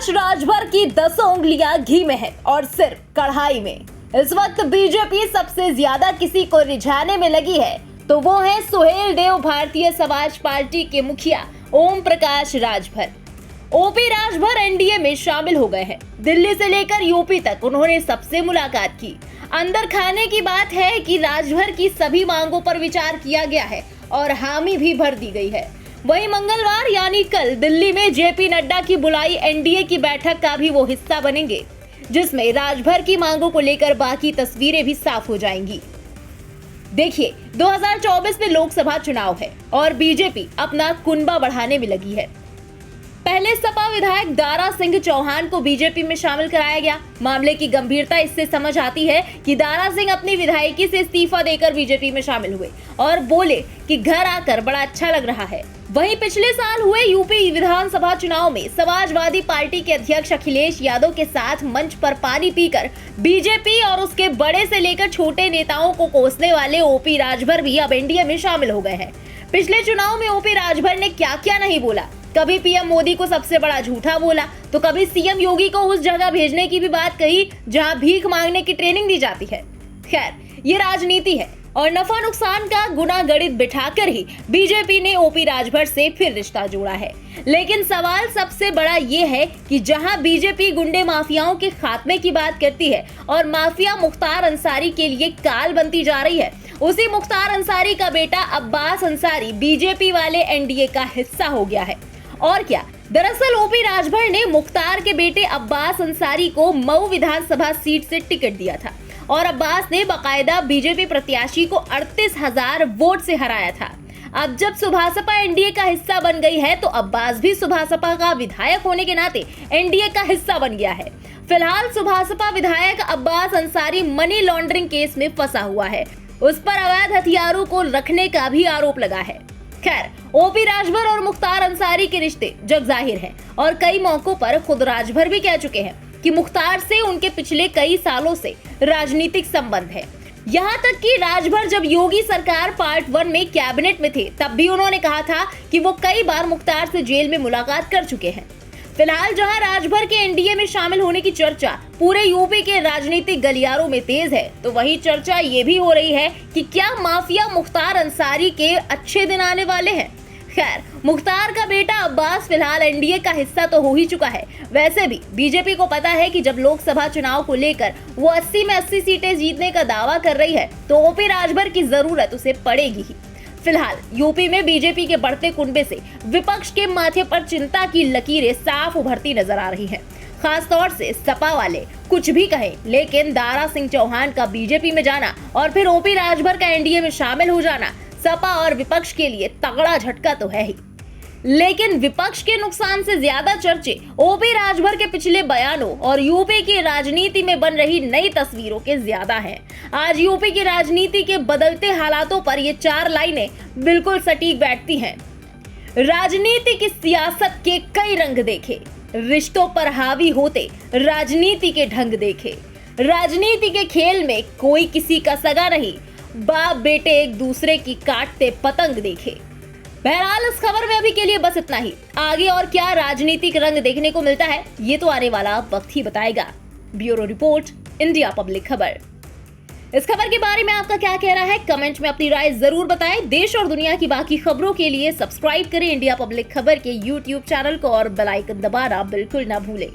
प्रकाश राजभर की 10 उंगलियां घी में है और सिर कढ़ाई में। इस वक्त बीजेपी सबसे ज्यादा किसी को रिझाने में लगी है तो वो है सुहेल देव भारतीय समाज पार्टी के मुखिया ओम प्रकाश राजभर। ओपी राजभर एनडीए में शामिल हो गए हैं। दिल्ली से लेकर यूपी तक उन्होंने सबसे मुलाकात की। अंदर खाने की बात है कि राजभर की सभी मांगों पर विचार किया गया है और हामी भी भर दी गई है। वहीं मंगलवार यानी कल दिल्ली में जेपी नड्डा की बुलाई एनडीए की बैठक का भी वो हिस्सा बनेंगे, जिसमें राजभर की मांगों को लेकर बाकी तस्वीरें भी साफ हो जाएंगी। देखिए, 2024 में लोकसभा चुनाव है और बीजेपी अपना कुनबा बढ़ाने में लगी है। पहले सपा विधायक दारा सिंह चौहान को बीजेपी में शामिल कराया गया। मामले की गंभीरता इससे समझ आती है कि दारा सिंह अपनी विधायकी से इस्तीफा देकर बीजेपी में शामिल हुए और बोले कि घर आकर बड़ा अच्छा लग रहा है। वहीं पिछले साल हुए यूपी विधानसभा चुनाव में समाजवादी पार्टी के अध्यक्ष अखिलेश यादव के साथ मंच पर पानी पीकर बीजेपी और उसके बड़े से लेकर छोटे नेताओं को कोसने वाले ओपी राजभर भी अब एनडीए में शामिल हो गए हैं। पिछले चुनाव में ओपी राजभर ने क्या क्या नहीं बोला। कभी पीएम मोदी को सबसे बड़ा झूठा बोला तो कभी सीएम योगी को उस जगह भेजने की भी बात कही जहां भीख मांगने की ट्रेनिंग दी जाती है। खैर, ये राजनीति है और नफा नुकसान का गुना गणित बिठाकर ही बीजेपी ने ओपी राजभर से फिर रिश्ता जोड़ा है। लेकिन सवाल सबसे बड़ा ये है कि जहां बीजेपी गुंडे माफियाओं के खात्मे की बात करती है और माफिया मुख्तार अंसारी के लिए काल बनती जा रही है, उसी मुख्तार अंसारी का बेटा अब्बास अंसारी बीजेपी वाले एनडीए का हिस्सा हो गया है। और क्या, दरअसल ओपी राजभर ने मुख्तार के बेटे अब्बास अंसारी को मऊ विधानसभा सीट से टिकट दिया था और अब्बास ने बाकायदा बीजेपी प्रत्याशी को 38,000 वोट से हराया था। अब जब सुभासपा एनडीए का हिस्सा बन गई है तो अब्बास भी सुभासपा का विधायक होने के नाते एनडीए का हिस्सा बन गया है। फिलहाल सुभासपा विधायक Abbas Ansari money laundering case में फंसा हुआ है। उस पर अवैध हथियारों को रखने का भी आरोप लगा है। खैर, ओपी राजभर और मुख्तार अंसारी के रिश्ते जग जाहिर हैं और कई मौकों पर खुद राजभर भी कह चुके हैं कि मुख्तार से उनके पिछले कई सालों से राजनीतिक संबंध है। यहाँ तक कि राजभर जब योगी सरकार पार्ट 1 में कैबिनेट में थे तब भी उन्होंने कहा था कि वो कई बार मुख्तार से जेल में मुलाकात कर चुके हैं। फिलहाल जहां राजभर के एनडीए में शामिल होने की चर्चा पूरे यूपी के राजनीतिक गलियारों में तेज है, तो वही चर्चा ये भी हो रही है कि क्या माफिया मुख्तार अंसारी के अच्छे दिन आने वाले हैं। खैर, मुख्तार का बेटा अब्बास फिलहाल एनडीए का हिस्सा तो हो ही चुका है। वैसे भी बीजेपी को पता है कि जब लोकसभा चुनाव को लेकर वो 80 में 80 सीटें जीतने का दावा कर रही है तो ओपी राजभर की जरूरत उसे पड़ेगी ही। फिलहाल यूपी में बीजेपी के बढ़ते कुनबे से विपक्ष के माथे पर चिंता की लकीरें साफ उभरती नजर आ रही हैं। खासतौर से सपा वाले कुछ भी कहें, लेकिन दारा सिंह चौहान का बीजेपी में जाना और फिर ओपी राजभर का एनडीए में शामिल हो जाना सपा और विपक्ष के लिए तगड़ा झटका तो है ही। लेकिन विपक्ष के नुकसान से ज्यादा चर्चे ओपी राजभर के पिछले बयानों और यूपी की राजनीति में बन रही नई तस्वीरों के ज्यादा हैं। आज यूपी की राजनीति के बदलते हालातों पर ये 4 लाइनें बिल्कुल सटीक बैठती हैं। राजनीति की सियासत के कई रंग देखे, रिश्तों पर हावी होते राजनीति के ढंग देखे। राजनीति के खेल में कोई किसी का सगा नहीं, बाप बेटे एक दूसरे की काटते पतंग देखे। बहरहाल इस खबर में अभी के लिए बस इतना ही। आगे और क्या राजनीतिक रंग देखने को मिलता है ये तो आने वाला वक्त ही बताएगा। ब्यूरो रिपोर्ट, इंडिया पब्लिक खबर। इस खबर के बारे में आपका क्या कहना है, कमेंट में अपनी राय जरूर बताएं। देश और दुनिया की बाकी खबरों के लिए सब्सक्राइब करें इंडिया पब्लिक खबर के यूट्यूब चैनल को और बेल आइकन दबाना बिल्कुल ना भूलें।